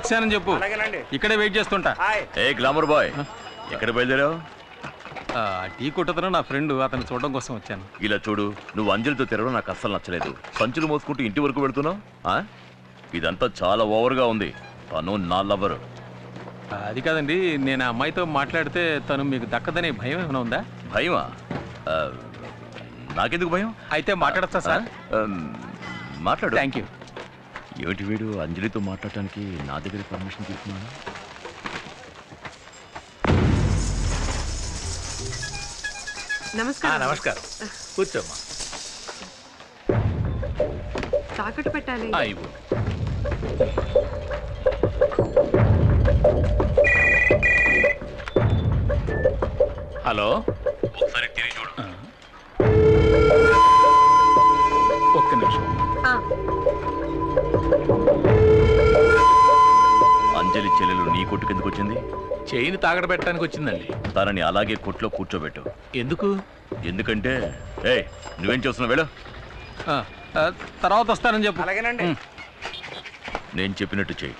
వచ్చానని చెప్పు. ఇక్కడే వెయిట్ చేస్తుంటా. ఏ గ్లామర్ బాయ్, ఎక్కడ బయలుదేరావు? టీ కొట్టతను నా ఫ్రెండ్, అతను చూడడం కోసం వచ్చాను. ఇలా చూడు, నువ్వు అంజలితో తిరగడం నాకు అస్సలు నచ్చలేదు. సంచులు మోసుకుంటూ ఇంటి వరకు వెళ్తున్నావు. ఇదంతా చాలా ఓవర్గా ఉంది. తను నా లవరు. అది కాదండి, నేను ఆ అమ్మాయితో మాట్లాడితే తను మీకు దక్కదనే భయం ఏమైనా ఉందా? భయమా? నాకెందుకు భయం? అయితే మాట్లాడతా సార్. మాట్లాడు. Thank you. ఏమిటి వీడు అంజలితో మాట్లాడటానికి నా దగ్గర పర్మిషన్ తీసుకున్నాను? నమస్కారం. నమస్కారం, కూర్చోమ్మా. తాకట్టు పెట్టాలి. హలో, ఒకసారి తిరిగి చూడు. ఒక్క నిమిషం. అంజలి చెల్లెలు నీ కొట్టు కిందకు వచ్చింది? చైన్ తాగడ పెట్టడానికి వచ్చిందండి. తనని అలాగే కొట్లో కూర్చోబెట్టు. ఎందుకు? ఎందుకంటే నువ్వేం చేస్తున్నావు? వెళ్ళు. తర్వాత వస్తానని చెప్పు. అలాగేనండి. నేను చెప్పినట్టు చెయ్యి.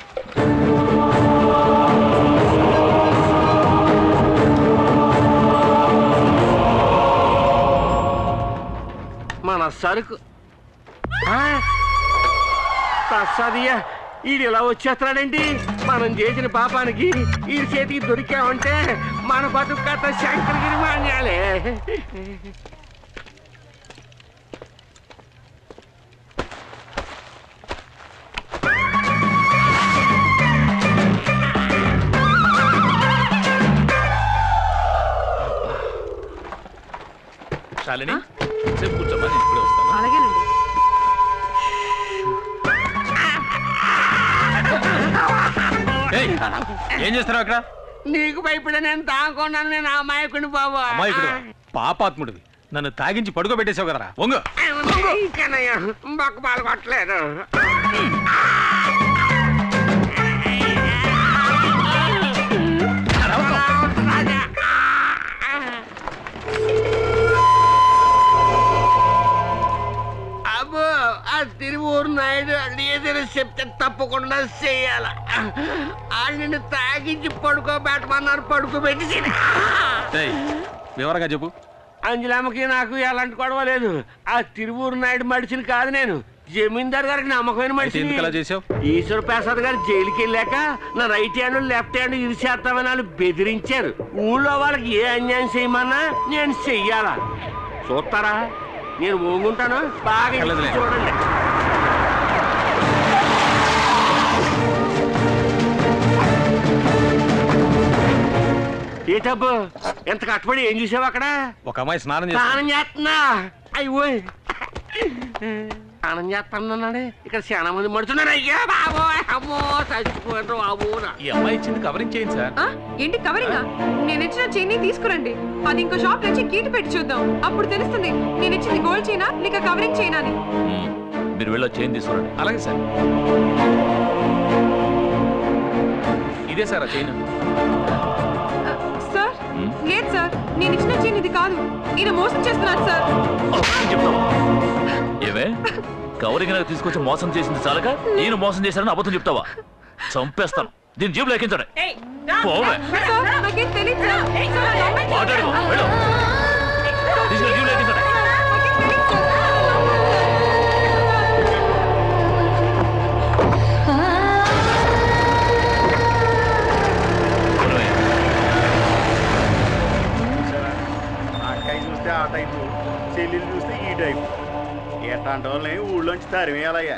మన సరుకు ప్రసాదియ్య, ఈడు ఇలా వచ్చేస్తున్నాడేంటి? మనం చేసిన పాపానికి ఈ చేతికి దొరికామంటే మన బతుకు కథ శంకరగిరి మాన్యాలే. శాలిని, సేపు కూర్చోమ్మా, నేను ఇప్పుడే వస్తాను. అలాగేనండి. ఏం చేస్తున్నావు ఇక్కడ? నీకు భయపడే నేను తాగుకున్నాను. నేను అమాయకుని బాబు. అమాయకుడు? పాపాత్ముడివి. నన్ను తాగించి పడుకోబెట్టేసావు కదరా. వంగు. బొక్క పాలు కొట్టలేదు. అబ్బో, ఆ తిరువూరు నాయుడు ఏదైనా చెప్తే తప్పకుండా చెయ్యాల. నిన్ను తాగించి పడుకోబెట్టమన్నారు, పడుకోబెట్టి. వివరంగా చెప్పు. అంజలమ్మకి నాకు ఎలాంటి గొడవ లేదు. ఆ తిరువూరు నాయుడు మడిచిని కాదు నేను, జమీందార్ గారికి నమ్మకమైన మనిషిని. ఈశ్వర ప్రసాద్ గారు జైలుకి వెళ్ళాక నా రైట్ హ్యాండ్ లెఫ్ట్ హ్యాండ్ ఇరిచేస్తామని వాళ్ళు బెదిరించారు. ఊళ్ళో వాళ్ళకి ఏ అన్యాయం చేయమన్నా నేను చెయ్యాలా? చూస్తారా? నేను ఊగుంటాను, బాగా చూడండి. ఏ టబ్బు ఎంత కట్టుబడి ఏం చూసావు అక్కడ? ఒక అమ్మాయి స్నానం చేస్తున్నా. అయ్యో, స్నానం చేస్తానన్నాడే. ఇక్కడ చాలా మంది మడుతున్నారు. అయ్యా బాబో, అమ్మో చచ్చిపోయారు బాబు. ఈ అమ్మాయి ఇచ్చింది కవరింగ్ చేయండి సార్. ఏంటి కవరింగా? నేను ఇచ్చిన చైన్ తీసుకురండి. అది ఇంకో షాప్ నుంచి గీటు పెట్టి చూద్దాం. అప్పుడు తెలుస్తుంది నేను ఇచ్చింది గోల్డ్ చైనా లేక కవరింగ్ చైనా అని. మీరు వెళ్ళి చైన్ తీసుకురండి. అలాగే సార్. ఇదే సార్ ఆ చైన్. సార్ లేదు సార్, నేను ఇచ్చిన చైన్ ఇది కాదు. ఈయన మోసం చేస్తున్నాడు సార్. ఏమే, కవరింగ్ తీసుకొచ్చి మోసం చేసింది చాలక నేను మోసం చేశానని అబద్ధం చెప్తావా? చంపేస్తాను. దీని జీబులో ఎక్కించండి. మాట్లాడు. జీబులో ఎక్కించండి. అక్కయ్య చూస్తే ఆ టైపు, చెల్లెలు చూస్తే ఈ టైపు. ఎట్లాంటి వాళ్ళని ఊళ్ళోంచి తరిమేయాలయ్యా.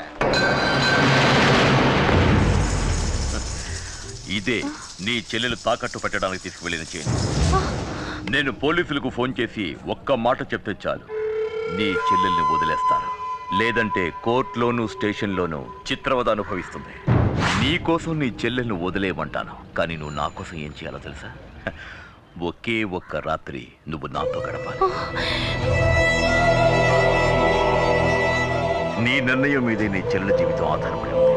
ఇదే నీ చెల్లెలు తాకట్టు పెట్టడానికి తీసుకువెళ్ళిన చైన్. నేను పోలీసులకు ఫోన్ చేసి ఒక్క మాట చెప్తే చాలు, నీ చెల్లెల్ని వదిలేస్తారు. లేదంటే కోర్టులోనూ స్టేషన్లోనూ చిత్రవద అనుభవిస్తుంది. నీకోసం నీ చెల్లెల్ని వదిలేయమంటాను, కానీ నువ్వు నా కోసం ఏం చేయాలో తెలుసా? ఒకే ఒక్క రాత్రి నువ్వు నాతో గడపాలి. నీ నిర్ణయం మీదే నీ చెల్లెల జీవితం ఆధారపడి ఉంది.